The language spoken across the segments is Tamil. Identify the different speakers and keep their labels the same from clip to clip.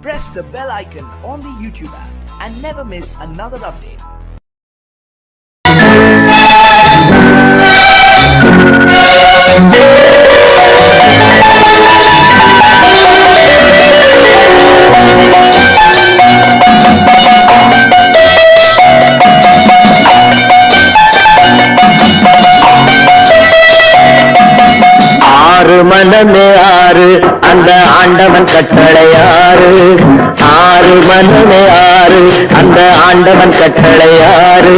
Speaker 1: press the bell icon on the YouTube app and never miss another update.
Speaker 2: ஆறு மனமே ஆறு அந்த ஆண்டவன் கட்டளையாறு. ஆறு மனமே ஆறு அந்த ஆண்டவன் கட்டளையாறு.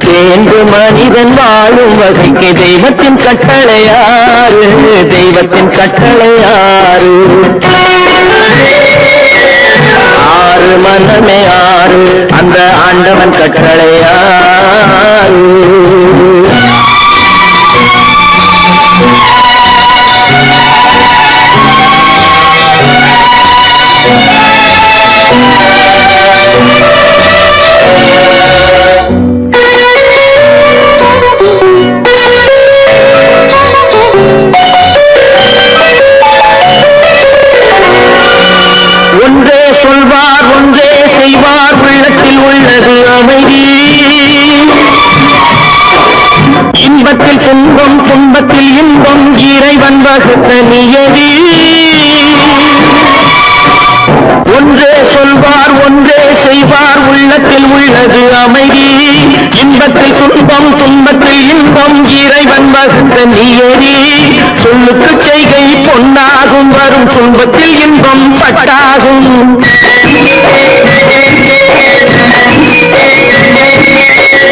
Speaker 2: தேர்ந்து மனிதன் வாழும் வகைக்கு தெய்வத்தின் கட்டளையாறு. தெய்வத்தின் கட்டளையாறு. ஆறு மனமே ஆறு அந்த ஆண்டவன் கட்டளையாறு. ஒன்றே சொல்வார் ஒன்றே செய்வார் உள்ளத்தில் உள்ளது அமைதி. இன்பத்தில் துன்பம் துன்பத்தில் இன்பம் இறைவன் வகுத்த நியதி. ஒன்றே சொல்வார் ஒன்றே செய்வார் உள்ளத்தில் உள்ளது அமைதி. இன்பத்தில் துன்பம் துன்பத்தில் இன்பம் இறைவன் வகுத்த நியதி. சொல்லுக்கு செய்கை பொன்னாகும் வரும் துன்பத்தில் இன்பம் பட்டாகும்.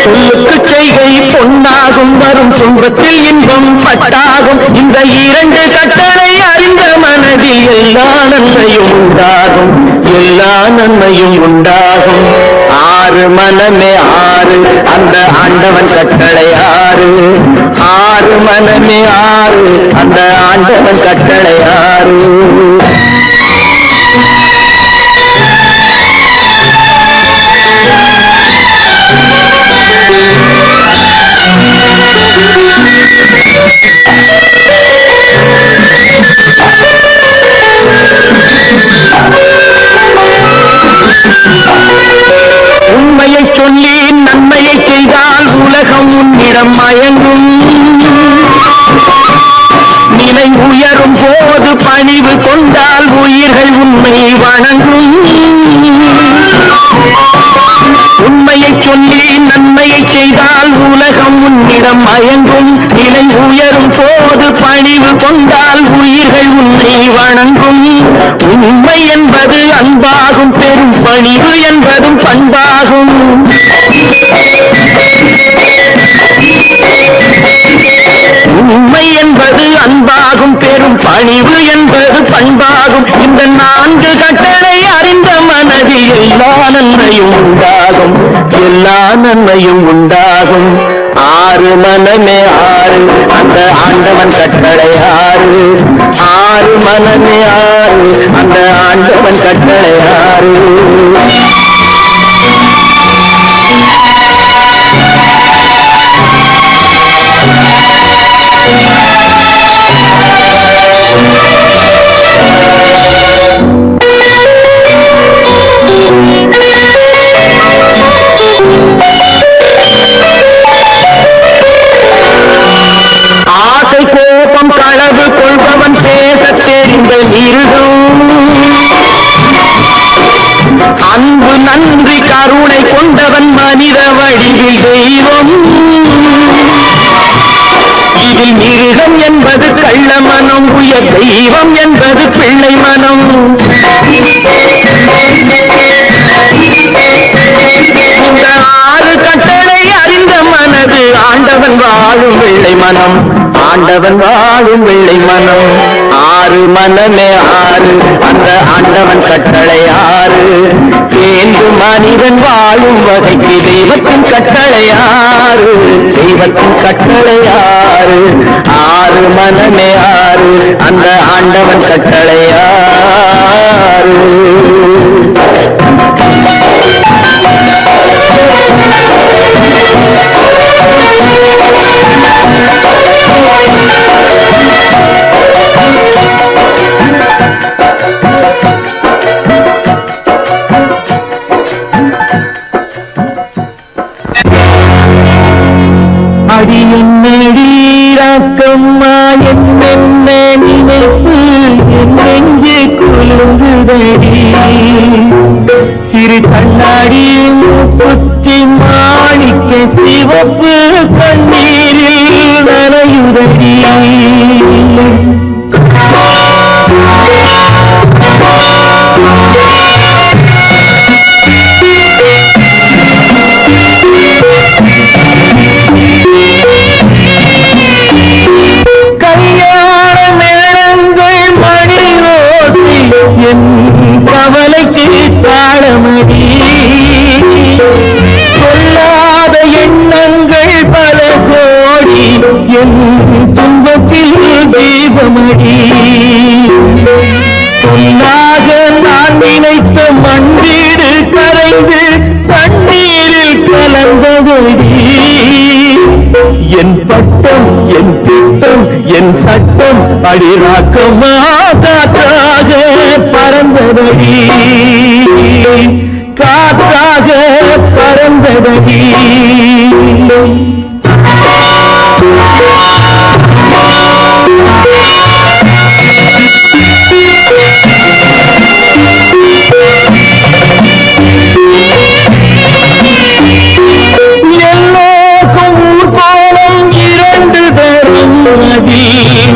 Speaker 2: சொல்லுக்கு செய்கை பொன்னாகும் வரும் துன்பத்தில் இன்பம் பட்டாகும். இந்த இரண்டு கட்டளை அறிந்த மனதில் எல்லா நன்மையும் உண்டாகும். எல்லா நன்மையும் உண்டாகும். ஆறு மனமே ஆறு அந்த ஆண்டவன் கட்டளையாறு. ஆறு மனமே ஆறு அந்த ஆண்டவன் கட்டளையாறு. உண்மையை சொல்லி நன்மையை செய்தால் உலகம் உன்னிடம் மயங்கும். நிலை உயரும் போது பணிவு கொண்டால் உயிர்கள் உண்மை வணங்கும். உண்மையை சொல்லி நன்மையை செய்தால் உலகம் உன்னிடம் மயங்கும். நிலை உயரும் போது பணிவு கொண்டால் உயிர்கள் உன்னை வணங்கும். உண்மை என்பது அன்பாகும். பெரும் பணிவு என்பதும் பண்பாகும். உண்மை என்பது அன்பாகும். பெரும் பணிவு என்பது பண்பாகும். இந்த நான்கு கட்டளை அறிந்த மனதில் எல்லா நன்மையும் உண்டாகும். எல்லா நன்மையும் உண்டாகும். ஆறு மனமே ஆறு அந்த ஆண்டவன் கட்டளையாறு. ஆறு மனமே ஆறு அந்த ஆண்டவன் கட்டளையாறு. ஆசை கோபம் களவு கொள்பவன் பேச தெரிந்த மிருகம். அன்பு நன்றி கருணை கொண்டவன் மனித வடிவில் தெய்வம். இதில் மிருகம் என்பது கள்ள மனம். உயர் தெய்வம் என்பது பிள்ளை மனம். இந்த ஆறு கட்டளை அறிந்த மனது ஆண்டவன் வாழும் வெள்ளை மனம். ஆண்டவன் வாழும் வெள்ளை மனம். ஆறு மனமே ஆறு அந்த ஆண்டவன் கட்டளையாறு. தேர்ந்து மனிதன் வாழும் வகைக்கு தெய்வத்தின் கட்டளையாறு. தெய்வத்தின் கட்டளையாறு. ஆறு மனமே ஆறு அந்த ஆண்டவன் கட்டளையாறு. நனையுதடி சிறு கண்ணாடி குச்சி மாணிக்க சிவப்பு கண்ணீரில் நனையுதடி என் கவலைக்கு தாளமடி சொல்லாத எண்ணங்கள் பல கோடி என் துன்பத்தில் தீபமடி சொல்லாக நான் நினைத்த மண்ணீடு கரைந்து தண்ணீரில் கலந்தபடி என் பட்டம் என் திட்டம் என் சட்டம் அடிராக்கமா காற்றாக பறந்தபடி காற்றாக பறந்தபடி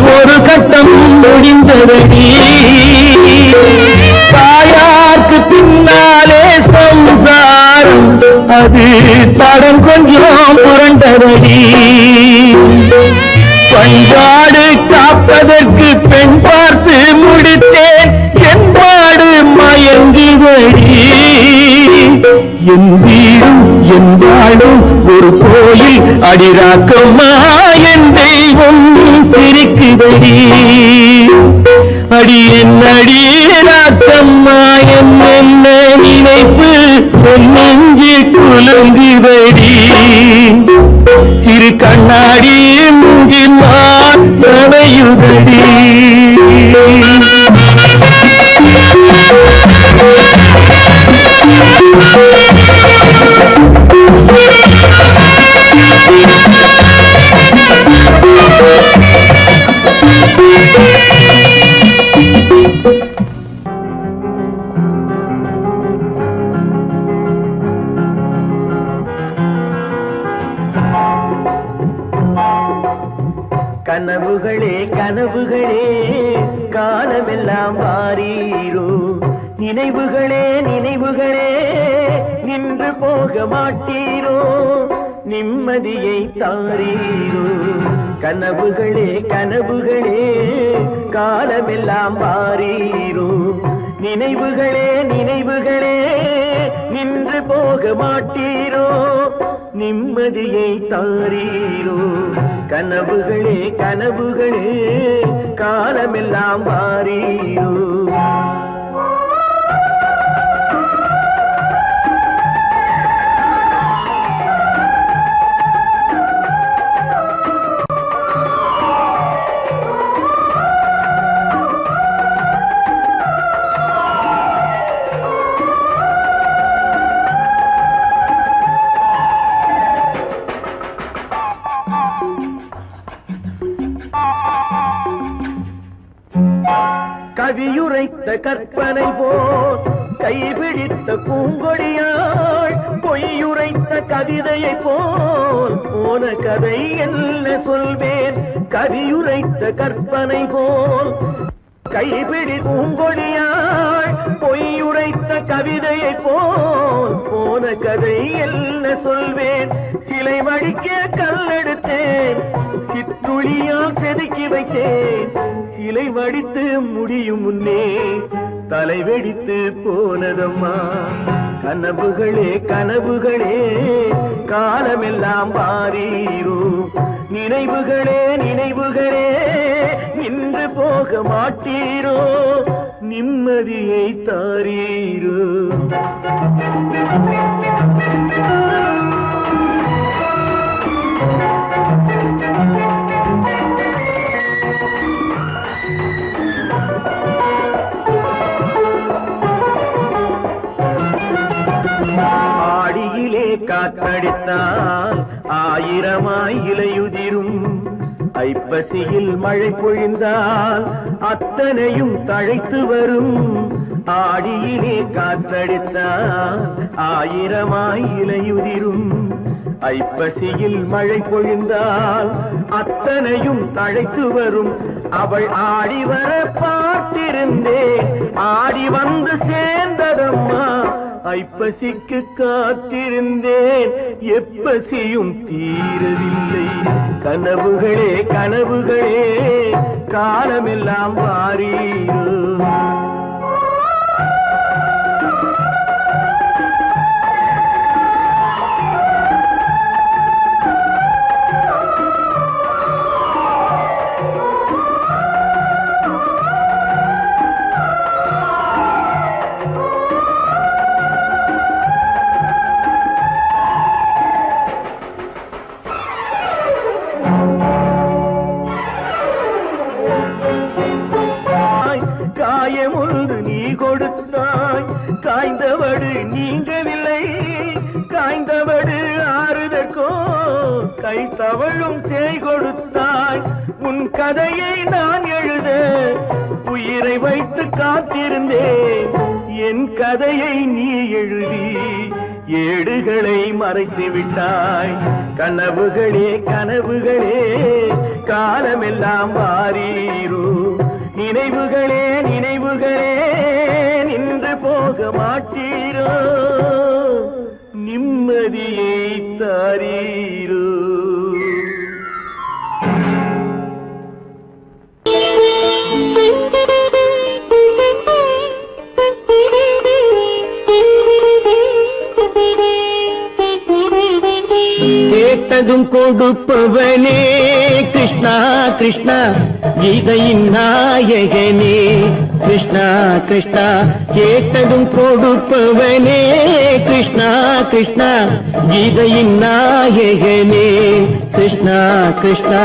Speaker 2: ஒரு கட்டம் முடிந்ததடி தாயார்க்கு பின்னாலே சம்சாரம் அது தடம் கொஞ்சம் புரண்டதடி பண்பாடு காப்பதற்கு பெண் பார்த்து முடித்தேன் என்பாடு மயங்குதடி என் வீடும் என் வாழும் ஒரு கோயில் அடிராக்கம்மா என் தெய்வம் சிரிக்குதடி அடி என் அடிராக்கம்மா என் என்ன நினைப்பு நெஞ்சு குலுங்குதடி சிறு கண்ணாடி முங்கினான் நனையுதடி கனவுகளே கனவுகளே காலமெல்லாம் மாறீரோ நினைவுகளே நினைவுகளே நின்று போக மாட்டீரோ நிம்மதியை தாரீரோ கனவுகளே கனவுகளே காலமெல்லாம் மாறீரோ நினைவுகளே நினைவுகளே நின்று போக மாட்டீரோ நிம்மதியை தாரீரோ கனவுகளே கனவுகளே காலமெல்லாம் மாறீரோ கவியுரைத்த கற்பனை போல் கைபிடித்த பூங்கொடியாள் பொய்யுரைத்த கவிதையை போல் போன கதை என்ன சொல்வேன் கவியுரைத்த கற்பனை போல் கைபிடி பூங்கொடியாள் பொய்யுரைத்த கவிதையை போல் போன கதை என்ன சொல்வேன் சிலை வடிக்க கல்லெடுத்தேன் சிற்றுளியால் செதுக்கி வைத்தேன் சிலை வடித்து முடியும் முன்னே தலை வெடித்து போனதம்மா கனவுகளே கனவுகளே காலமெல்லாம் மாறீரோ நினைவுகளே நினைவுகளே நின்று போக மாட்டீரோ நிம்மதியை தாரீரோ காற்றடித்தால் ஆயிரமாய் இலையுதிரும் ஐப்பசியில் மழை பொழிந்தால் அத்தனையும் தழைத்து வரும். ஆடியிலே காற்றடித்தால் ஆயிரமாய் இலையுதிரும். ஐப்பசியில் மழை பொழிந்தால் அத்தனையும் தழைத்து வரும். அவள் ஆடி வர பார்த்திருந்தேன், ஆடி வந்து சேர்ந்ததம்மா. ஐப்பசிக்கு காத்திருந்தேன், எப்பசியும் தீரவில்லை. கனவுகளே கனவுகளே காலமெல்லாம் வாரீரோ. காயமொன்று நீ கொடுத்தாய், காய்ந்தவடு நீங்கவில்லை. காய்ந்தவடு ஆறுதற்கோ கை தவழும் சேய் கொடுத்தாய். உன் கதையை நான் எழுத உயிரை வைத்து காத்திருந்தேன். என் கதையை நீ எழுதி ஏடுகளை மறைத்து விட்டாய். கனவுகளே கனவுகளே காலமெல்லாம் வாரீரோ. நினைவுகளே நினைவுகளே நின்று போக மாட்டீரோ. நிம்மதியை தாரீரோ. கேட்டதும் கொடுப்பவனே கிருஷ்ணா கிருஷ்ணா, கீதையின் நாயகனே கிருஷ்ணா கிருஷ்ணா. கேட்டதும் கொடுப்பவனே கிருஷ்ணா கிருஷ்ணா, கீதையின் நாயகனே கிருஷ்ணா கிருஷ்ணா.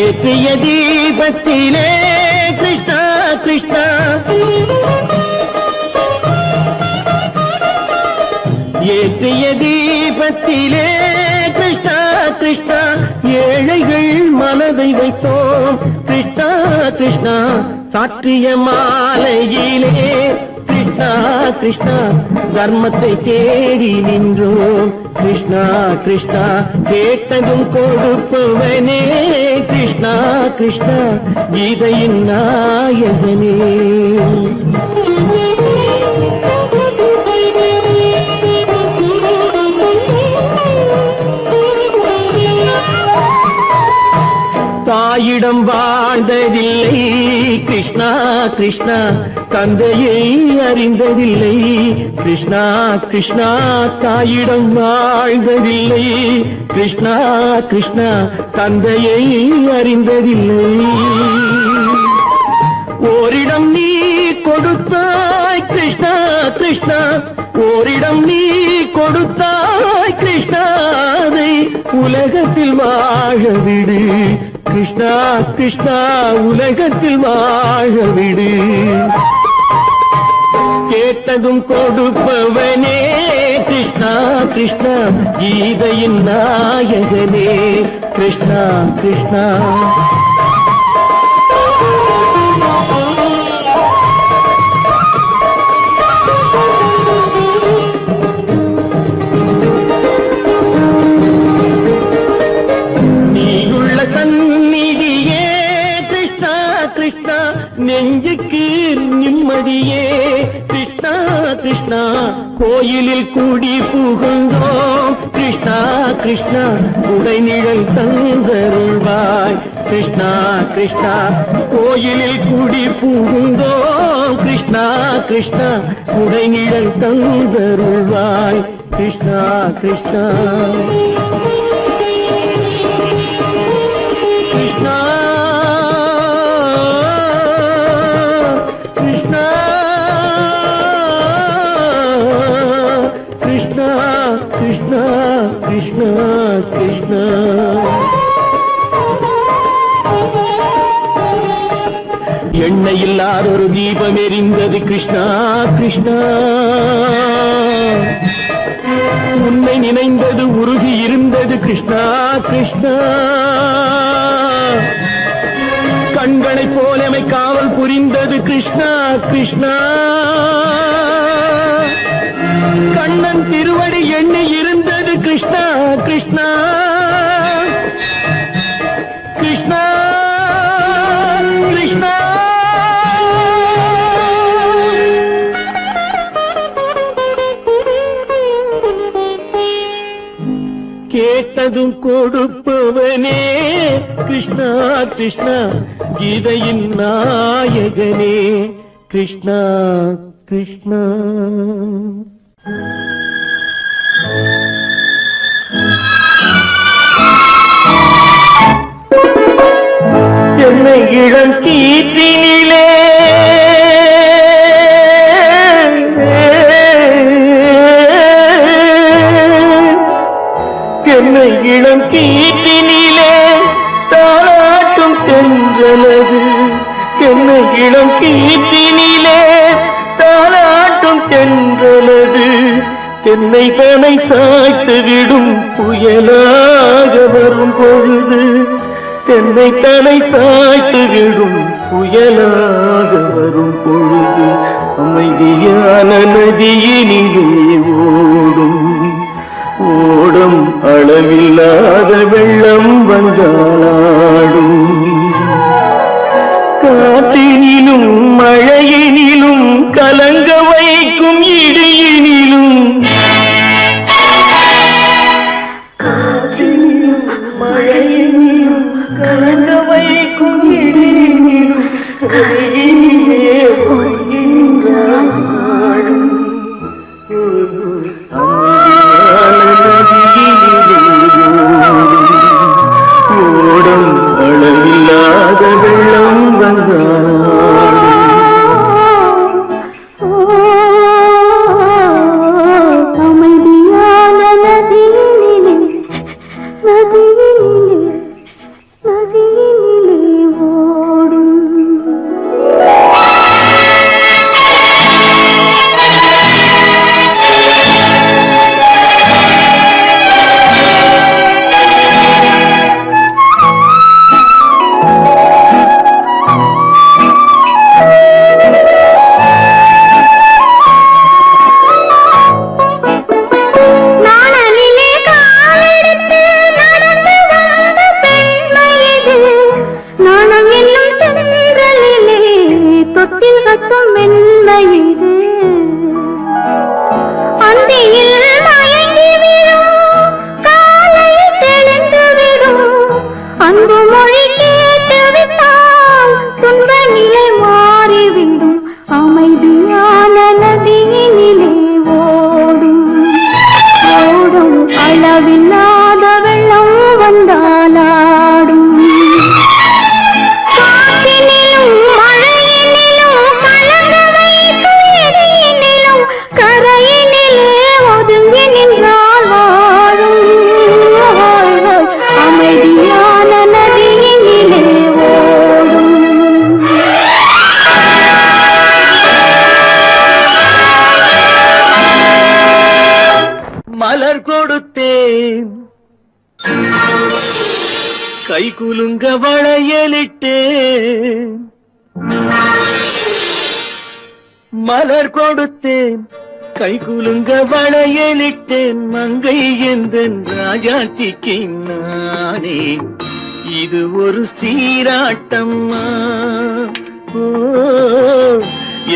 Speaker 2: ஏற்றிய தீபத்திலே கிருஷ்ணா கிருஷ்ணா, ஏற்றிய தீபத்திலே கிருஷ்ணா கிருஷ்ணா. ஏழைகள் மனதை வைத்தோம் கிருஷ்ணா கிருஷ்ணா. சாற்றிய மாலையிலே கிருஷ்ணா கிருஷ்ணா, தர்மத்தை தேடி நின்றோம் கிருஷ்ணா கிருஷ்ணா. கேட்டதும் கொடுப்பவனே கிருஷ்ணா கிருஷ்ணா, கீதையின் நாயகனே. தாயிடம் வாழ்ந்ததில்லை கிருஷ்ணா கிருஷ்ணா, தந்தையை அறிந்ததில்லை கிருஷ்ணா கிருஷ்ணா. தாயிடம் வாழ்ந்ததில்லை கிருஷ்ணா கிருஷ்ணா, தந்தையை அறிந்ததில்லை. ஓரிடம் நீ கொடுத்தாய் கிருஷ்ணா கிருஷ்ணா, ஓரிடம் நீ கொடுத்தாய் கிருஷ்ணா. அதை உலகத்தில் வாழ விடு கிருஷ்ணா கிருஷ்ணா, உலகத்தில் வாழ விடு. கேட்டதும் கொடுப்பவனே கிருஷ்ணா கிருஷ்ணா, கீதையின் நாயகனே கிருஷ்ணா கிருஷ்ணா. நெஞ்சுக்கு நிம்மதியே கிருஷ்ணா கிருஷ்ணா. கோயிலில் கூடி புகுந்தோம் கிருஷ்ணா கிருஷ்ணா, உடைநிழல் தந்தருள்வாய் கிருஷ்ணா கிருஷ்ணா. கோயிலில் கூடி புகுந்தோம் கிருஷ்ணா கிருஷ்ணா, உடைநிழல் தந்தருள்வாய் கிருஷ்ணா கிருஷ்ணா. கிருஷ்ணா கிருஷ்ணா கிருஷ்ணா கிருஷ்ணா. எண்ணெய் இல்லாத ஒரு தீபம் எரிந்தது கிருஷ்ணா கிருஷ்ணா. உன்னை நினைந்தது உருகி இருந்தது கிருஷ்ணா கிருஷ்ணா. கண்களைப் போலமை காவல் புரிந்தது கிருஷ்ணா கிருஷ்ணா. கண்ணன் திருவடி எண்ணி இருந்தது கிருஷ்ணா கிருஷ்ணா கிருஷ்ணா கிருஷ்ணா. கேட்டதும் கொடுப்பவனே கிருஷ்ணா கிருஷ்ணா, கீதையின் நாயகனே கிருஷ்ணா கிருஷ்ணா. என்னை இளம் கீற்றினிலே என்னை இளம் கீற்றினிலே தாளாட்டும் தென்றலது. என்னை இளம் கீற்றினிலே தாளாட்டும் தென்றலது. என்னை தனை சாய்த்து விடும் புயலாக வரும் பொழுது. என்னை தனை சாய்த்து விடும் புயலாக வரும் பொழுது. அமைதியான நதியினிலே ஓடும் ஓடும் அளவில்லாத வெள்ளம் வந்தாடும். காற்றினிலும் மழையினிலும் கலங்க வைக்கும் இடியினிலும். காற்றினிலும் மழையினிலும் கலங்க வைக்கும் இடியினிலும். கையினிலே பொய்கின்றான் நாடும். ஓடும் அளவில்லாத வெள்ளம் வந்தாடும்.
Speaker 3: அமைதியான நதியினிலே நதியினிலே நதியினிலே ஓடும். அமைதியான நதியினிலே ஓடும் ஓடும் அளவில்லாத வெள்ளம் வந்தாலாடும். காற்றினிலும் மழையினிலும் கலங்க வைக்கும் இடியினிலும் கரையினிலே ஒதுங்கி நின்றால் வாழும். அமைதியான நதியினிலே ஓடும்.
Speaker 2: மலர் கொடுத்தேன் கை குலுங்க வளையலிட்டேன். மலர் கொடுத்தேன் கை குலுங்க வளையலிட்டேன். மங்கை எந்தன் ராஜாத்திக்கு நானே. இது ஒரு சீராட்டம்மா. ஓ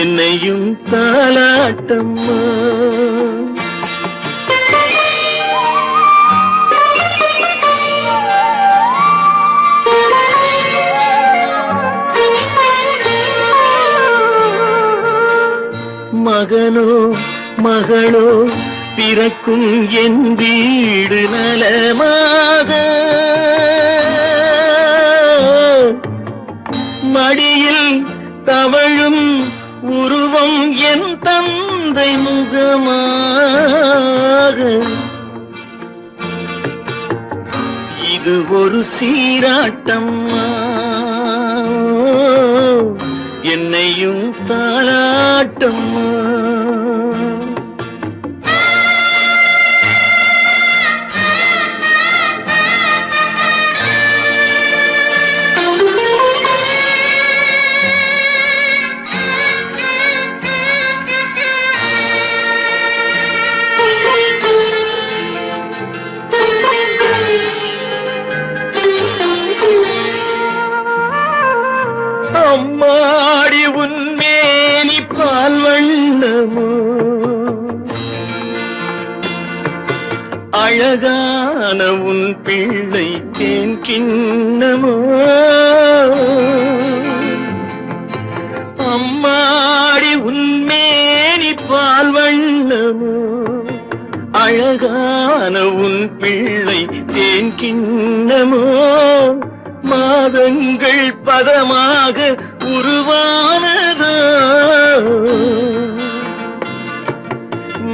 Speaker 2: என்னையும் தாலாட்டம்மா. மகனோ மகளோ பிறக்கும் என் வீடு நலமாக. மடியில் தவழும் உருவம் என் தந்தை முகமாக. இது ஒரு சீராட்டம்மா. என்னையும் தாலாட்டம்மா. கிண்ணமோ அழகான உன் பிள்ளை தேன் கிண்ணமோ அம்மாடி உன்மேனி பால் வண்ணமோ அழகான உன் பிள்ளை தேன் கிண்ணமோ மாதங்கள் பதமாக உருவானதோ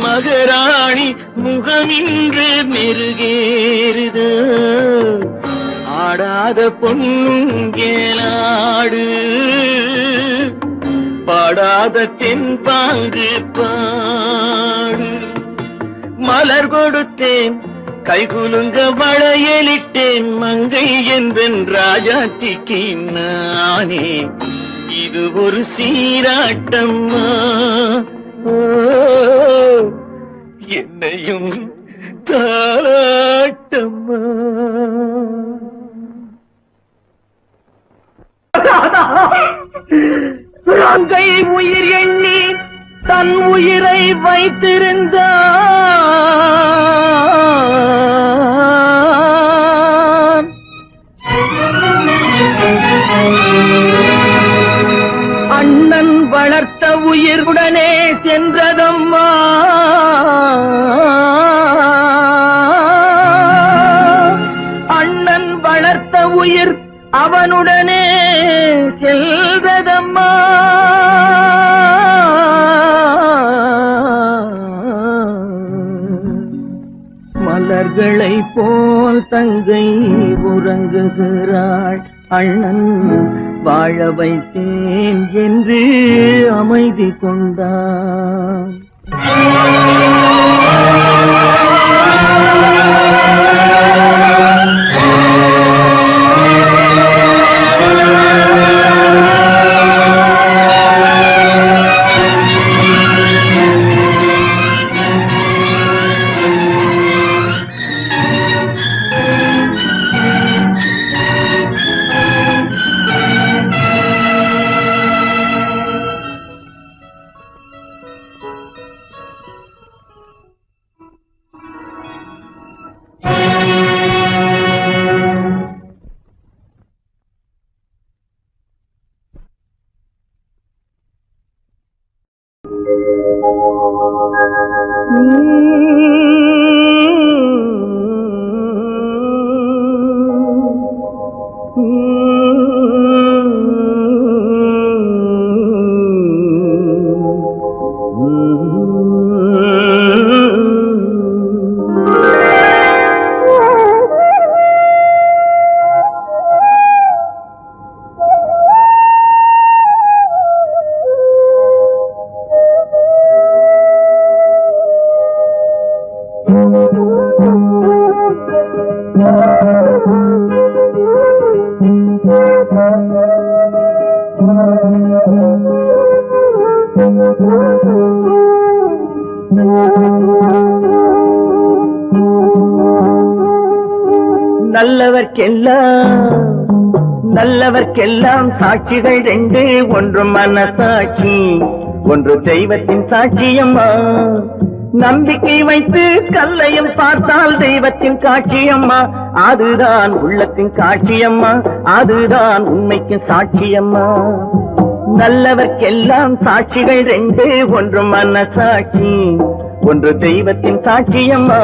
Speaker 2: மகராணி முகமின்று மெருகேறுதோ ஆடாத பொன்னுங்கேலாடு பாடாத தென்பாங்கு பாடு மலர் கொடுத்தேன் கைகுலுங்க வளையலிட்டேன் மங்கை எந்தன் ராஜாத்திக்கு நானே இது ஒரு சீராட்டம்மா என்னையும் தாராட்டம்மா கை உயிர் எண்ணி தன் உயிரை வைத்திருந்தான் அண்ணன் வளர்த்த உயிருடனே சென்றதம்மா அண்ணன் வளர்த்த உயிர் அவனுடனே செல்வதம்மா மலர்களை போல் தங்கை உறங்குகிறாள் அண்ணன் வாழ வைத்தேன் என்று அமைதி கொண்டான் நல்லவர்க்கெல்லாம் சாட்சிகள் ரெண்டு ஒன்று மனசாட்சி ஒன்று தெய்வத்தின் சாட்சியம்மா நம்பிக்கை வைத்து கல்லையும் பார்த்தால் தெய்வத்தின் காட்சியம்மா அதுதான் உள்ளத்தின் காட்சியம்மா அதுதான் உண்மைக்கு சாட்சியம்மா நல்லவர்க்கெல்லாம் சாட்சிகள் ரெண்டு ஒன்று மனசாட்சி ஒன்று தெய்வத்தின் சாட்சியம்மா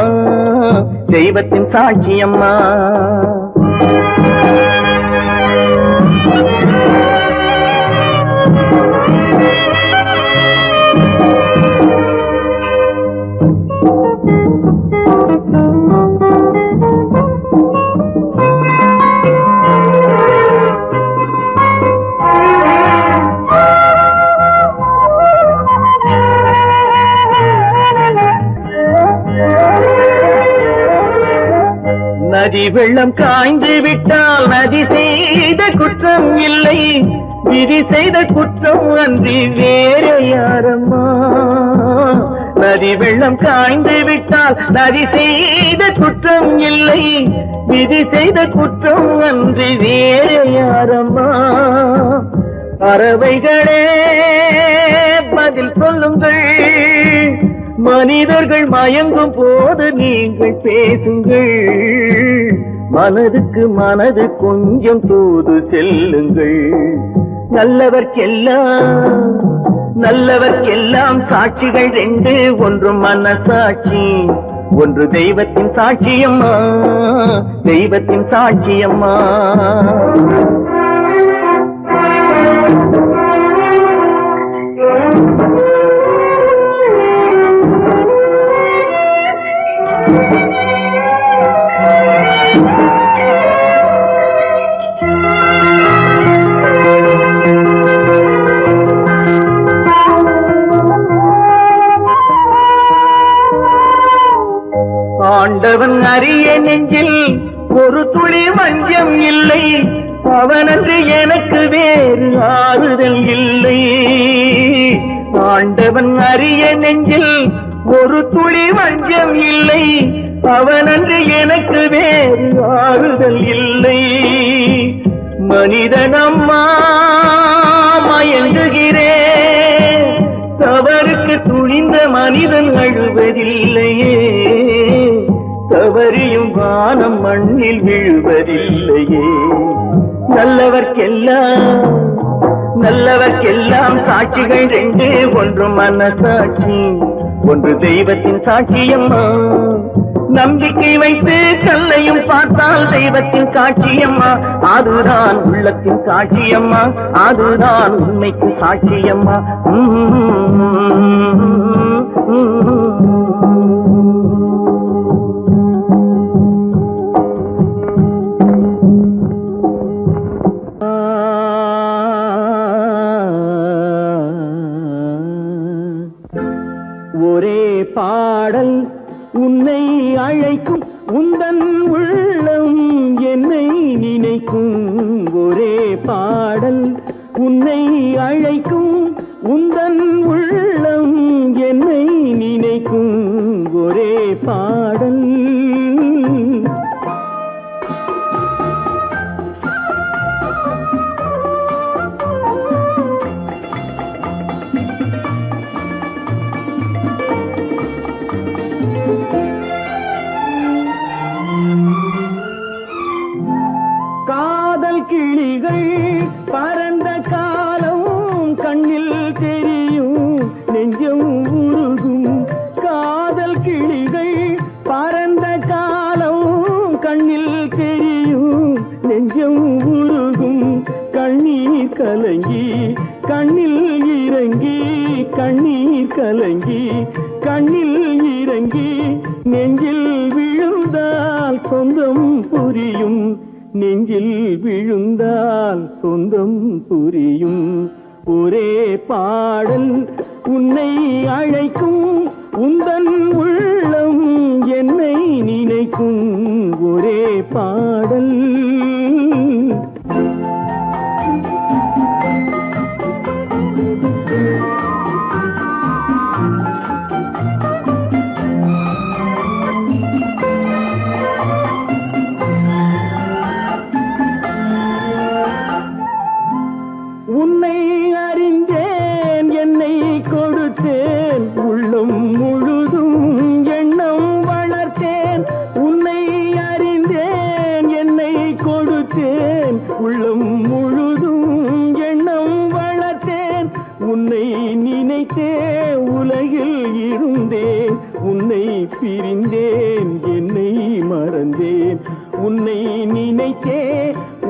Speaker 2: தெய்வத்தின் சாட்சியம்மா நதி வெள்ளம் காய்ந்து விட்டால் நதி செய்த குற்றம் இல்லை விதி செய்த குற்றம் அன்றி வேற யாரம்மா நதி வெள்ளம் காய்ந்து விட்டால் நதி செய்த குற்றம் இல்லை விதி செய்த குற்றம் அன்றி வேற யாரம்மா பறவைகளே பதில் சொல்லுங்கள். மனிதர்கள் மயங்கும் போது நீங்கள் பேசுங்கள். மனதுக்கு மனது கொஞ்சம் தூது செல்லுங்கள். நல்லவர்க்கெல்லாம் சாட்சிகள் ரெண்டு. ஒன்று மனசாட்சி, ஒன்று தெய்வத்தின் சாட்சியம்மா, தெய்வத்தின் சாட்சியம்மா. ஆண்டவன் அறிய நெஞ்சில் ஒரு துளி வஞ்சம் இல்லை. அவனன்று எனக்கு வேறு ஆறுதல் இல்லை. ஆண்டவன் அறிய நெஞ்சில் ஒரு துளி வஞ்சம் இல்லை. அவனன்று எனக்கு வேறு ஆறுதல் இல்லை. மனிதனம்மா மயங்குகிறேன். தவறுக்கு துணிந்த மனிதன் அழுவதில்லையே. தவறியும் வானம் மண்ணில் விழுவதில்லையே. நல்லவர்க்கெல்லாம் சாட்சிகள் ரெண்டு. ஒன்று மனசாட்சி, ஒன்று தெய்வத்தின் சாட்சியம்மா. நம்பிக்கை வைத்து கல்லையும் பார்த்தால் தெய்வத்தின் சாட்சியம்மா. அதுதான் உள்ளத்தின் சாட்சியம்மா, அதுதான் உண்மைக்கு சாட்சியம்மா. ஒரே பாடல் உன்னை அழைக்கும், உந்தன் உள்ளம் என்னை நினைக்கும். ஒரே பாடல் உன்னை அழைக்கும், உந்தன் உள்ளம் என்னை நினைக்கும். ஒரே பாடல். கிளிகள் பறந்த காலம் கண்ணில் தெரியும், நெஞ்சம் உருகும். காதல் கிளிகள் பறந்த காலம் கண்ணில் தெரியும், நெஞ்சம் உருகும். கண்ணீர் கலங்கி கண்ணில் இறங்கி, கண்ணீர் கலங்கி கண்ணில் இறங்கி, நெஞ்சில் விழுந்தால் சொந்தம் புரியும். நெஞ்சில் விழுந்தால் சொந்தம் புரியும். ஒரே பாடல் உன்னை அழைக்கும், உந்தன் உள்ளம் என்னை நினைக்கும். ஒரே பாடல். உன்னை அறிந்தேன், என்னை கொடுத்தேன், உள்ளம் முழுதும் எண்ணம் வளர்த்தேன். உன்னை அறிந்தேன், என்னை கொடுத்தேன், உள்ளம் முழுதும் எண்ணம் வளர்த்தேன். உன்னை நினைத்தே உலகில் இருந்தேன், உன்னை பிரிந்தேன், என்னை மறந்தேன். உன்னை நினைத்தே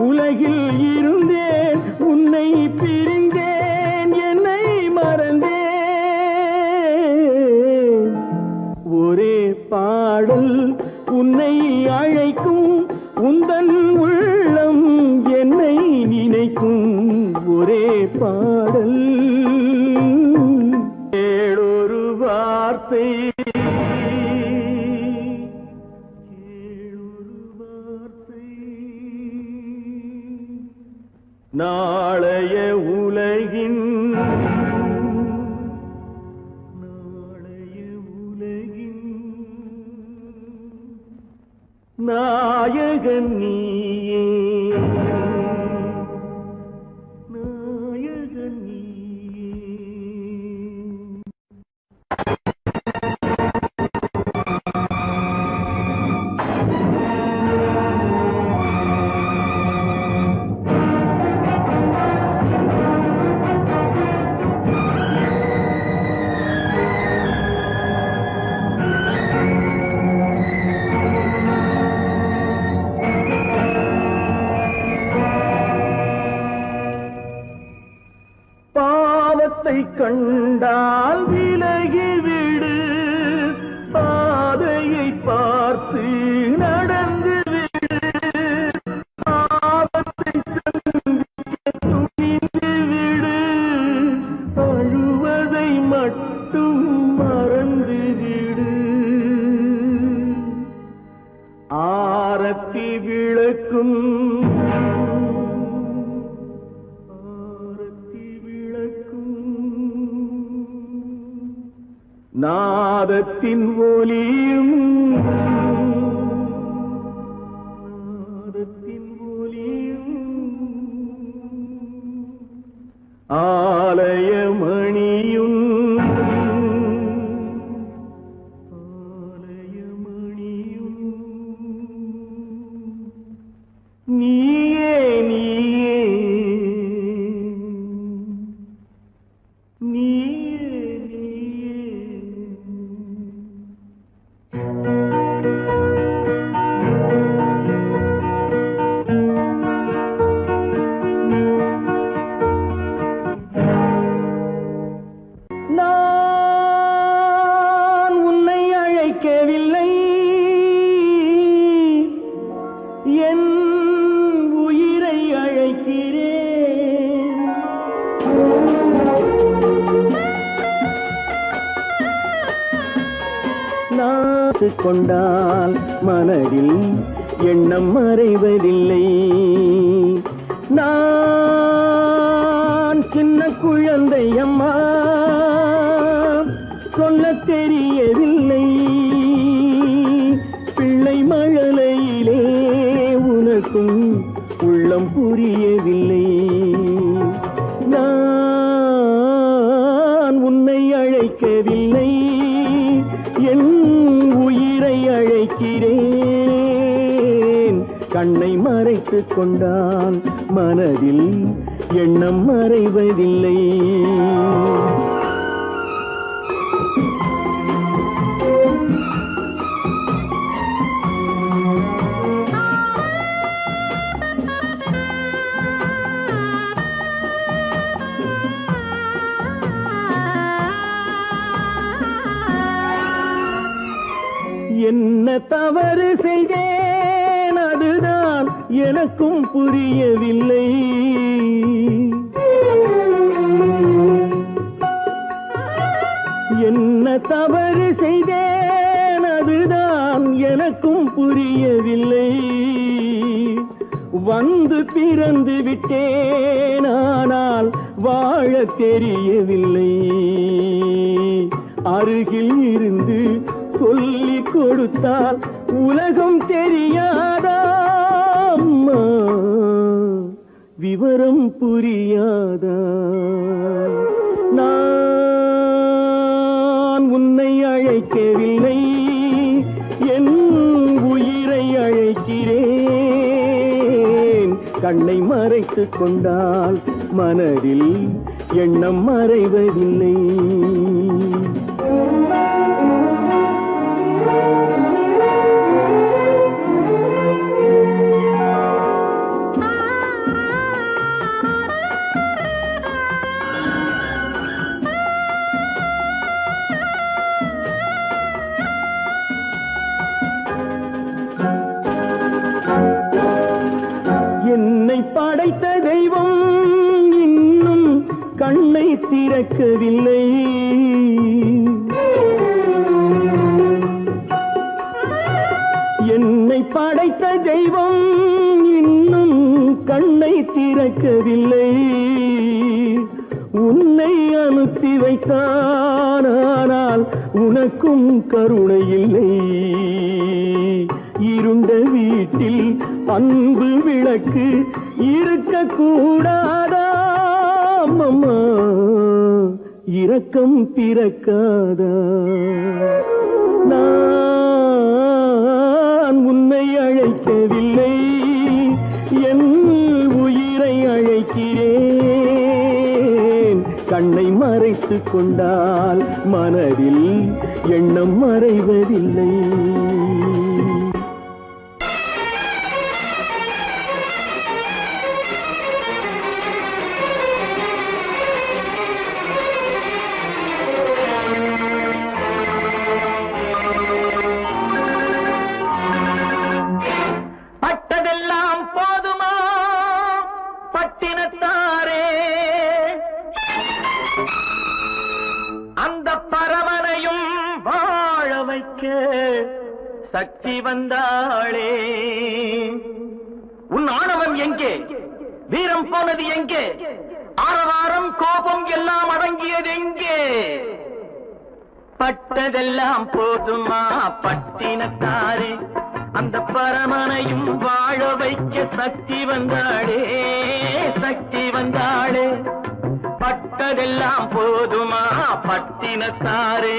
Speaker 2: உலகில் இருந்தேன், உன்னை பிரிந்தேன், என்னை மறந்தேன். ஒரே பாடல் உன்னை அழைக்கும், உந்தன் உள்ளம் என்னை நினைக்கும். ஒரே பாடல். ஏழொரு வார்த்தை நாளைய உலகின் நாயகன் நீயே, நாயகன் நீயே. விளக்கும் ஆரத்தி விளக்கும் நாதத்தின் ஒலியும் ஆலயமணியும் நீயே நீயே நீயே நீயே நான் உன்னை அழைக்கவில்லை என் உயிரை அழைக்கிறேன் நாத்து கொண்டால் மனதில் எண்ணம் மறைவதில்லை நான் சின்ன குழந்தை அம்மா சொல்ல தெரியவில்லை பிள்ளை மழலையிலே உனக்கும் உள்ளம் புரியவில்லை நான் உன்னை அழைக்கவில்லை என் உயிரை அழைக்கிறேன் கண்ணை மறைத்துக் கொண்டால் மனதில் எண்ணம் மறைவதில்லை என்ன தவறு செய்தேன் அதுதான் எனக்கும் புரியவில்லை என்ன தவறு செய்தேன் அதுதான் எனக்கும் புரியவில்லை வந்து பிறந்து விட்டேன் ஆனால் வாழ தெரியவில்லை அருகில் இருந்து சொல்லிக் கொடுத்தால் உலகம் தெரியாதா அம்மா விவரம் புரியாதா நான் உன்னை அழைக்கவில்லை என் உயிரை அழைக்கிறேன் கண்ணை மறைத்துக் கொண்டால் மனதில் எண்ணம் மறைவதில்லை என்னை படைத்த தெய்வம் இன்னும் கண்ணை திறக்கவில்லை என்னை படைத்த தெய்வம் இன்னும் கண்ணை திறக்கவில்லை உன்னை அனுப்பி வைத்தான் ஆனால் உனக்கும் கருணை இல்லை இருண்ட வீட்டில் அன்பு விளக்கு இருக்கக்கூடாதா அம்மா இரக்கம் பிறக்காதா நான் உன்னை அழைக்கவில்லை என் உயிரை அழைக்கிறேன் கண்ணை மறைத்துக் கொண்டால் மனதில் எண்ணம் மறைவதில்லை பட்டதெல்லாம் போதுமா பட்டினத்தாரே அந்த பரமனையும் வாழ வைக்க சக்தி வந்தாளே உன் ஆணவம் எங்கே? வீரம் போனது எங்கே? ஆரவாரம் கோபம் எல்லாம் அடங்கியது எங்கே? பட்டதெல்லாம் போதுமா பட்டினத்தாரே, அந்த பரமனையும் வாழ வைக்க சக்தி வந்தாளே, சக்தி வந்தாளே. பட்டதெல்லாம் போதுமா பட்டினத்தாரே.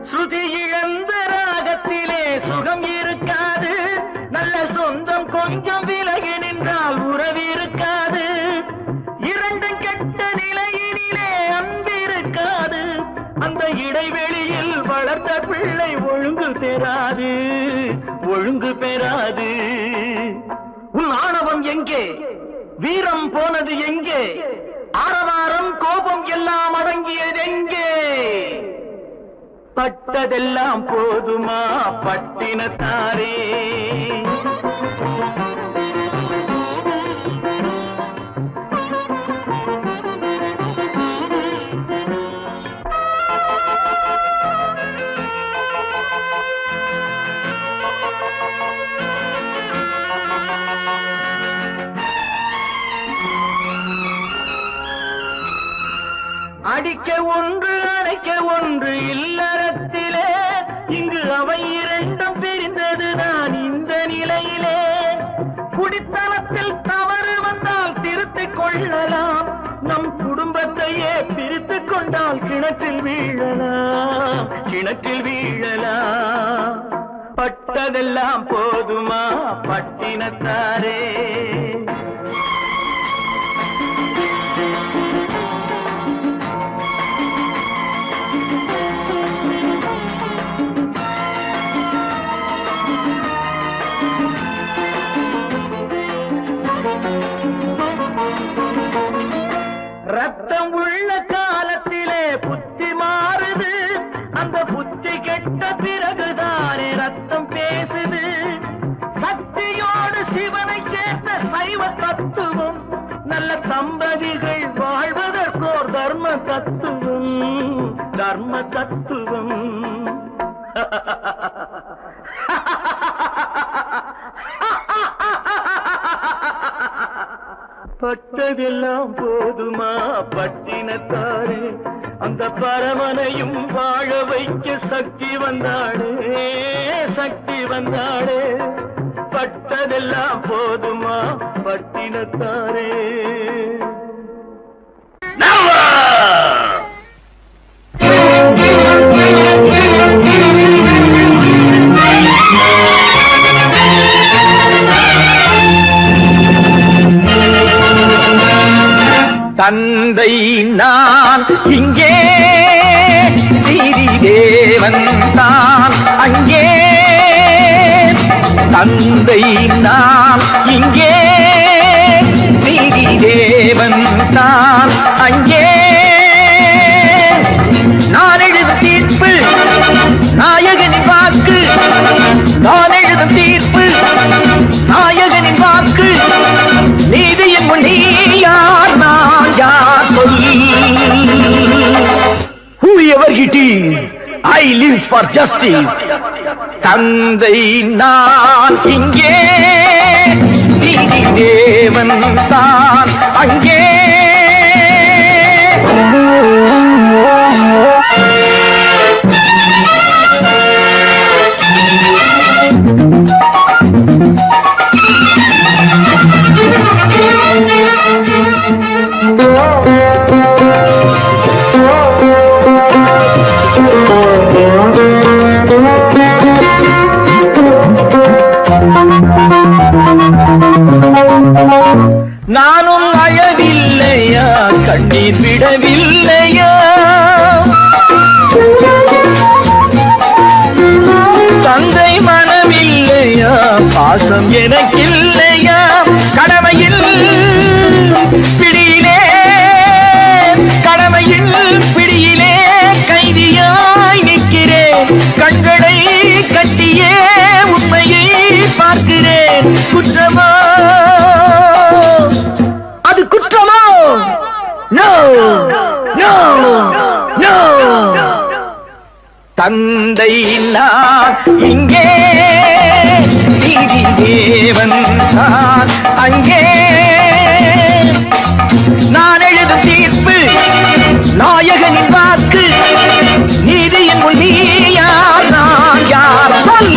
Speaker 2: ஸ்ருதி இழந்த ராகத்திலே சுகம் இருக்காது, நல்ல சொந்தம் கொஞ்சம் விலகி நின்றால் உறவு இருக்காது. இரண்டும் கெட்ட நிலையினிலே அன்பு இருக்காது, அந்த இடைவெளியில் வளர்ந்த பிள்ளை ஒழுங்கு பெறாது, ஒழுங்கு பெறாது. உன் ஆணவம் எங்கே? வீரம் போனது எங்கே? ஆரவாரம் கோபம் எல்லாம் அடங்கியது எங்கே? பட்டதெல்லாம் போதுமா பட்டினத்தாரே. அடிக்க ஒன்று அணைக்க ஒன்று இல்லறத்திலே, இங்கு அவை இரண்டும் பிரிந்தது நான் இந்த நிலையிலே. குடித்தனத்தில் தவறு வந்தால் திருத்திக் கொள்ளலாம், நம் குடும்பத்தையே பிரித்துக் கொண்டால் கிணற்றில் வீழலாம், கிணற்றில் வீழலாம். பட்டதெல்லாம் போதுமா பட்டினத்தாரே. ரத்தம் உள்ள காலத்திலே புத்தி மாறுது, அந்த புத்தி கெட்ட பிறகுதானே ரத்தம் பேசுது. சக்தியோடு சிவனை கேட்ட சைவ தத்துவம், நல்ல தம்பதிகள் வாழ்வதற்கோர் தர்ம தத்துவம், தர்ம தத்துவம். பட்டதெல்லாம் போதுமா பட்டினத்தாரே, அந்த பரமனையும் வாழ வைக்க சக்தி வந்தாளே, சக்தி வந்தாளே. பட்டதெல்லாம் போதுமா பட்டினத்தாரே. தந்தை நான் இங்கே, நீதி தேவன் தான் அங்கே. தந்தை நான் இங்கே, நீதி தேவன் தான் அங்கே. நான் எழுதும் தீர்ப்பு நாயகனின் வாக்கு, நான் எழுதும் தீர்ப்பு நாயகனின் வாக்கு. நீதியின் முன் நீ யார், நான் யார் சொல். Whoever it is, I live for justice. தந்தை நான் இங்கே, நீதி தேவன் தான் அங்கே. நானும் அழவில்லையா, கண்ணீர் விடவில்லையா? தந்தை மனமில்லையா, பாசம் எனக்கில்லையா கடமையில் பிடியிலே கடமையில் பிடியிலே கைதியாய் நிற்கிறேன் கண்களை கட்டியே உண்மையை பார்க்கிறேன் குற்றமா அது குற்றமா நோ நோ நோ தந்தை நான் இங்கே நீதி தேவன் நான் அங்கே நான் எழுதும் தீர்ப்பு நாயகனின் வாக்கு நீதியின் முன் நீ யார் நான் யார் சொல்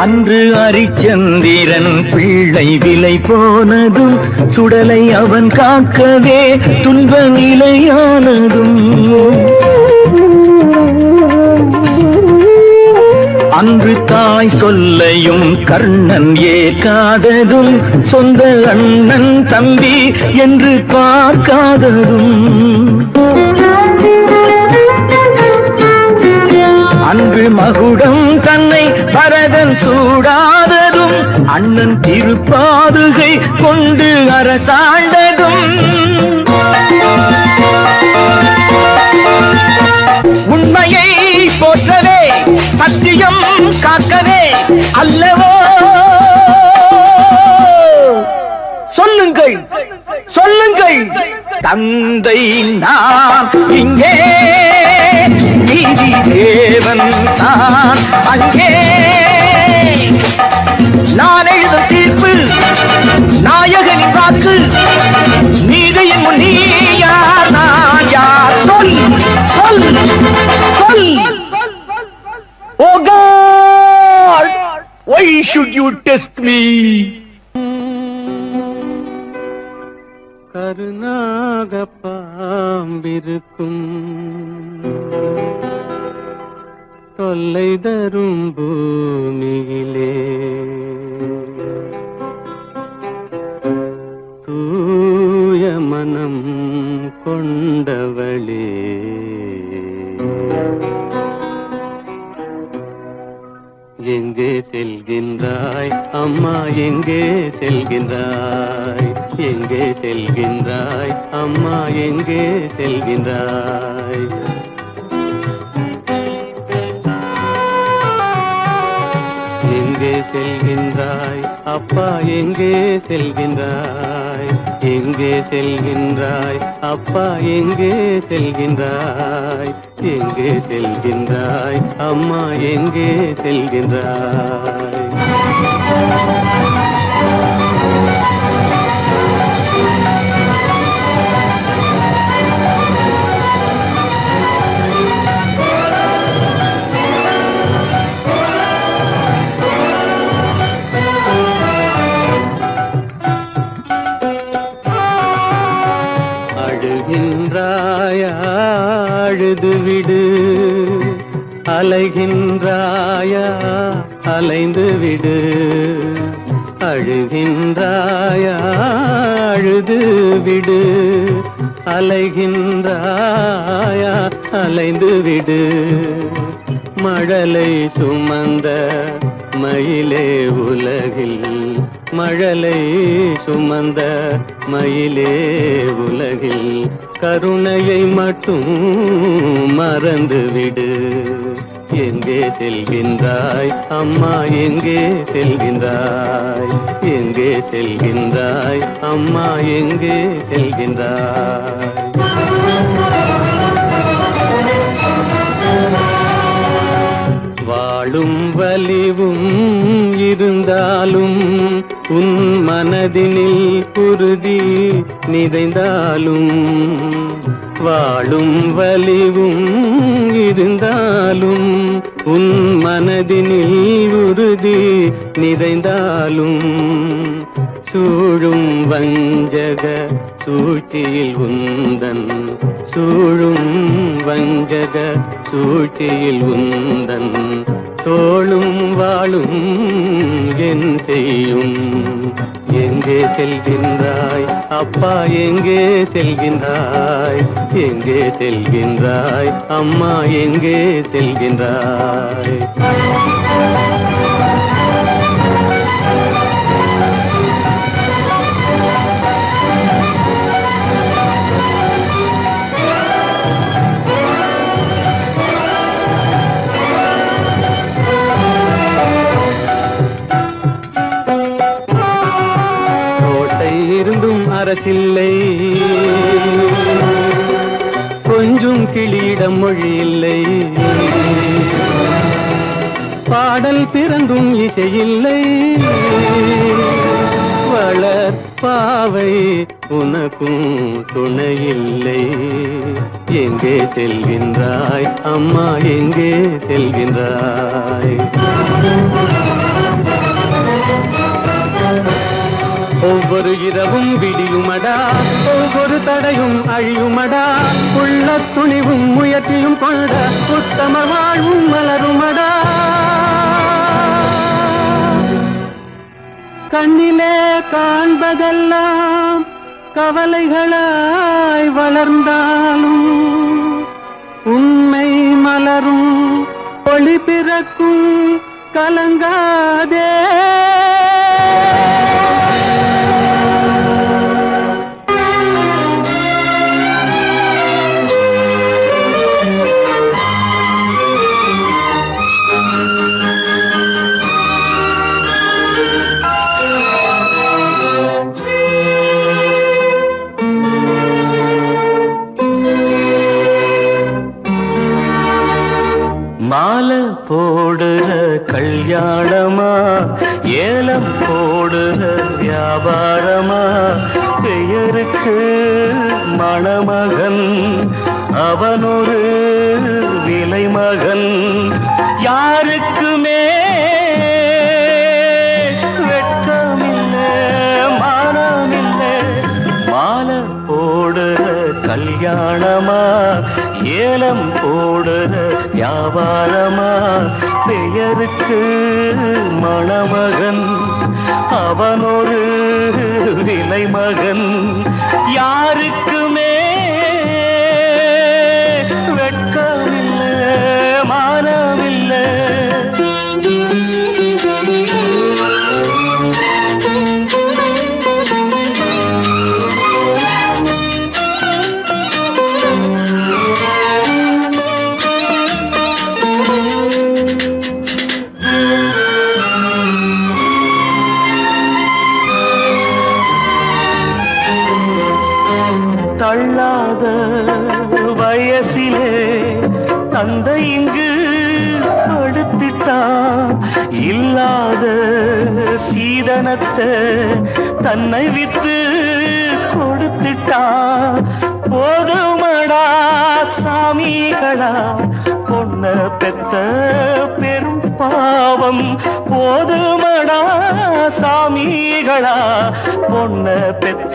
Speaker 2: அன்று அரிச்சந்திரன் பிள்ளை விலை போனதும் சுடலை அவன் காக்கவே துன்ப நிலையானதும் அன்று தாய் சொல்லையும் கர்ணன் ஏற்காததும் சொந்த அண்ணன் தம்பி என்று பார்க்காததும் அன்று மகுடம் தன்னை பரதன் சூடாததும் அண்ணன் திருப்பாதுகை கொண்டு அரசாண்டதும் உண்மையை போற்றவே சத்தியம் காக்கவே அல்லவோ சொல்லுங்கள் சொல்லுங்கள் தந்தை நான் இங்கே நீதி தேவன் நான் அங்கே நான் எழுதும் தீர்ப்பு நாயகனின் வாக்கு நீதியின் முன் நீ யார் நான் யார் சொல் சொல் சொல் Oh God, why should you test me?
Speaker 4: கருநாக பாம்பிருக்கும் தொல்லை தரும் பூமியிலே தூய மனம் கொண்டவளே எங்கே செல்கின்றாய் அம்மா எங்கே செல்கின்றாய் எங்கே செல்கின்றாய் அம்மா எங்கே செல்கின்றாய் எங்கே செல்கின்றாய் அப்பா எங்கே செல்கின்றாய் எங்கே செல்கின்றாய் அப்பா எங்கே செல்கின்றாய் எங்கே செல்கின்றாய் அம்மா எங்கே செல்கின்றாய் அழுகின்றாயா அழுது விடு அலைகின்றாயா அலைந்து விடு அழுகின்றாயா அழுது விடு அலைகின்றாயா அலைந்து விடு மழலை சுமந்த மயிலே உலகில் மழலை சுமந்த மயிலே உலகில் கருணையை மட்டும் மறந்துவிடு எங்கே செல்கின்றாய் அம்மா எங்கே செல்கின்றாய் எங்கே செல்கின்றாய் அம்மா எங்கே செல்கின்றாய் வாழும் வலிவும் இருந்தாலும் உன் மனதினில் குருதி நிறைந்தாலும் வாழும் வலிவும் இருந்தாலும் உன் மனதினில் உறுதி நிறைந்தாலும் சூழும் வஞ்சக சூழ்ச்சியில் உந்தன் சூழும் வஞ்சக சூழ்ச்சியில் உந்தன் தோளும் வாழும் என் செய்யும் எங்கே செல்கின்றாய் அப்பா எங்கே செல்கின்றாய் எங்கே செல்கின்றாய் அம்மா எங்கே செல்கின்றாய் இருந்தும் அரசில்லை கொஞ்சம் கிளியிடம் மொழி இல்லை பாடல் பிறந்தும் இசையில்லை வளர் பாவை உனக்கும் துணையில்லை எங்கே செல்கின்றாய் அம்மா எங்கே செல்கின்றாய் ஒவ்வொரு இரவும் விடியுமடா ஒவ்வொரு தடையும் அழியுமடா உள்ள துணிவும் முயற்சியும் கொண்ட உத்தம வாழ்வும் மலருமடா கண்ணிலே காண்பதெல்லாம் கவலைகளாய் வளர்ந்தாலும் உண்மை மலரும் ஒளி பிறக்கும் கலங்காதே மாலை போடுற கல்யாணமா ஏலம் போடுற வியாபாரமா பெயருக்கு மணமகன் அவனொரு விலை மகன் யாருக்குமே வெட்கமில்லை மானமில்லை மாலை போடுற கல்யாணமா ஏலம் போடுற வியாபாரமா பெயருக்கு மணமகன் அவனொரு விலை மகன் யாருக்குமே வெட்கமில்லை மானமில்லை தள்ளாத வயசிலே தந்தை இங்கு படுத்திட்டான் இல்லாத சீதனத்தை தன்னை வித்து கொடுத்துட்டான் போதுமடா சாமிகளா பொண்ண பெத்த பெரும் பாவம் போதுமடா சாமிகளா பொண்ண பெத்த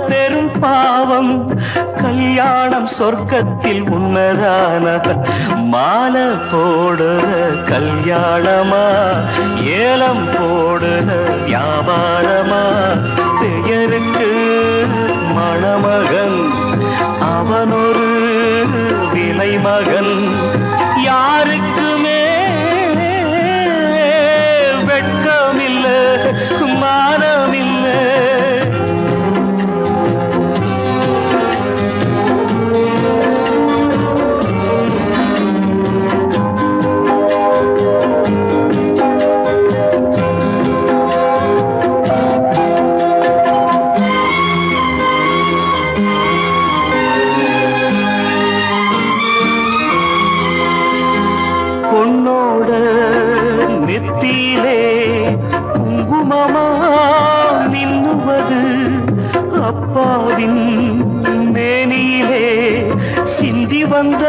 Speaker 4: பெரும் பாவம் கல்யாணம் சொர்க்கத்தில் உன்னதான மாலை போடுற கல்யாணமா ஏலம் போடுற வியாபாரமா பெயருக்கு மணமகன் அவனொரு விலை மகன் யாருக்குமே வெட்கமில்லை மானமில்லை பொன்னோட நெத்தியிலே குங்குமமா மின்னுவது அப்பாவின் மேனியிலே சிந்தி வந்த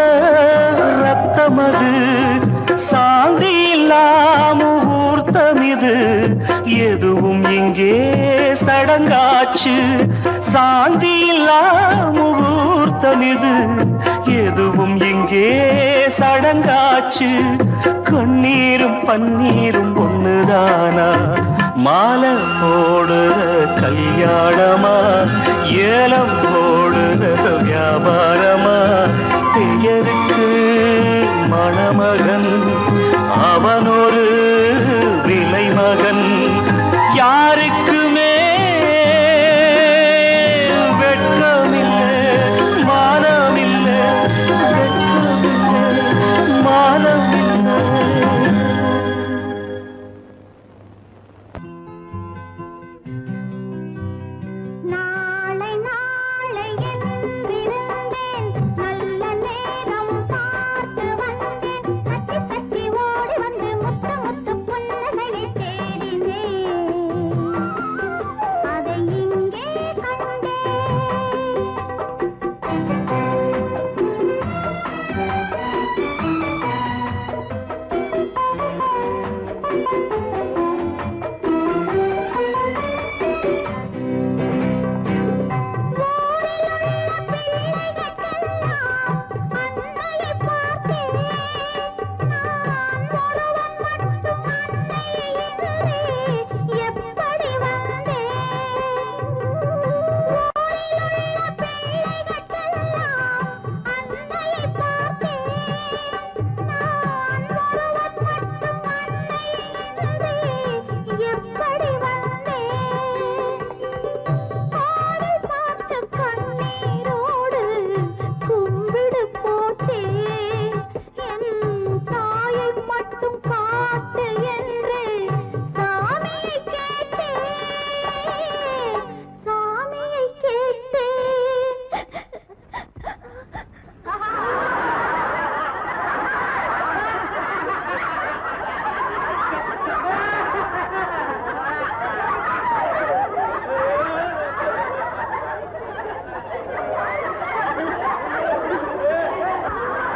Speaker 4: ரத்தமது சாந்தி இல்லா முகூர்த்தம் இது எதுவும் இங்கே சடங்காச்சு சாந்தி இல்லா முகூர்த்தம் இது எதுவும் இங்கே சடங்காச்சு கண்ணீரும் பன்னீரும் ஒண்ணுதானா மாலை போடுற கல்யாணமா ஏலம் போடுற வியாபாரமா பெயருக்கு மணமகன் அவனொரு விலை மகன் யாருக்குமே வெட்கமில்லை மானமில்லை வெட்கமில்லை மானமில்லை
Speaker 3: நாளை நாளை என்றிருந்தேன் நல்ல நேரம் பார்த்து வந்தேன் தட்டி தட்டி ஓடி வந்து முத்து முத்து புன்னகையை தேடினேன் அதை இங்கே கண்டேன் அன்னையை பார்த்தேன் நான் ஒருவன் மட்டும் அன்னையை எதிரே எப்படி வந்தேன் ஊரிலுள்ள பிள்ளைகளுக்கெல்லாம் அன்னையை பார்த்தேன் நான் ஒருவன் மட்டும் அன்னையை எதிரே எப்படி வந்தேன் ஆடை பார்த்து கண்ணீரோடு கும்பிடு போட்டேன் என் தாயை மட்டும் காட்டு என்று சாமியை கேட்டேன் சாமியை கேட்டேன்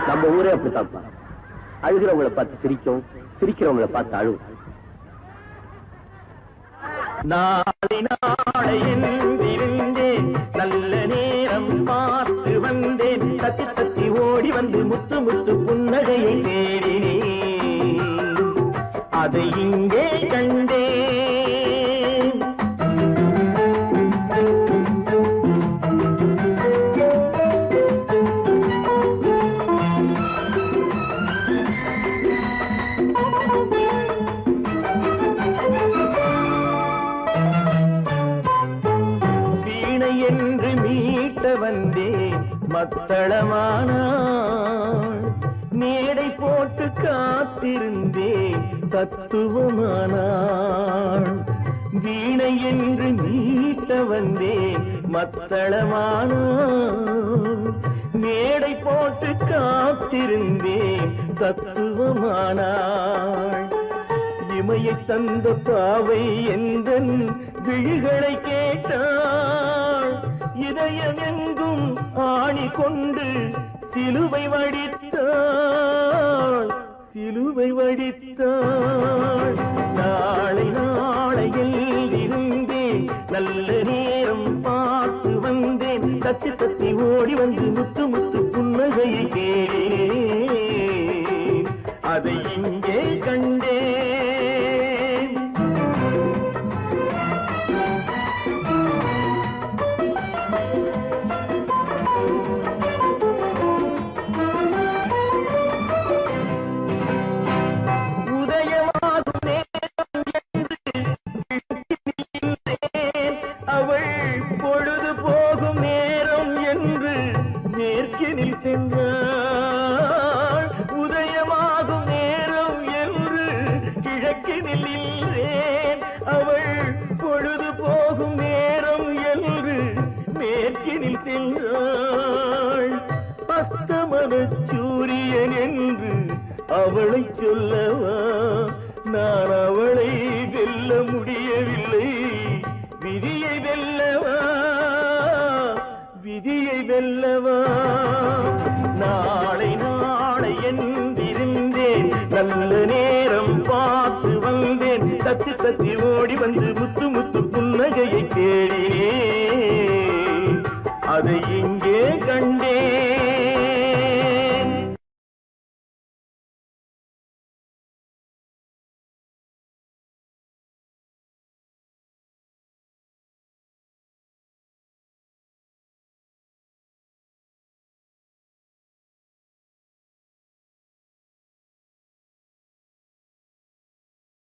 Speaker 2: நம்ம ஊரே அப்படித்தான் அழுகிறவங்களை பார்த்து சிரிக்கும் சிரிக்கிறவங்களை பார்த்து அழுவும் நாளை நாளை என்றிருந்தேன் நல்ல நேரம் பார்த்து வந்தேன் தத்தி தத்தி ஓடி வந்து முத்து முத்து புன்னகையை தேடினேன் அதை இங்கே கண்டேன் வீணை என்று மீட்ட வந்தேன் மத்தளமானாள் மேடை போட்டு காத்திருந்தேன் தத்துவமானாள் வீணை என்று மீட்ட வந்தேன் மத்தளமானாள் மேடை போட்டு காத்திருந்தேன் தத்துவமானாள் இமையை தந்த பாவை எந்தன் விழிகளை கேட்டாள் இதயம் எங்கும் ஆணி கொண்டு சிலுவை வடித்தாள் சிலுவை வடித்தாள் நாளை நாளையில் இருந்தேன் நல்ல நேரம் பார்த்து வந்தேன் தத்தி தத்தி ஓடி வந்து முத்து முத்து புன்னகையை கேட்டேன் அதை இங்கே கண்டேன் உதயமாகும் நேரம் என்று நின்றேன் அவள் பொழுது போகும் நேரம் என்று நேர்கினில் சென்றாள் உதயமாகும் நேரம் என்று கிழக்கினில் நின்றேன் அவள் பொழுது போகும் நேரம் என்று மேற்கினில் சென்றாள் அஸ்தமன சூரியன் என்று அவளை சொல்லவா நான் அவளை வெல்ல முடியவில்லை விதியை வெல்லவா விதியை வெல்லவா நாளை நாளை என்றிருந்தேன் நல்ல நேரம் பார்த்து வந்தேன் தத்தி தத்தி ஓடி வந்து முத்து முத்து புன்னகையை கேடினேன் அதை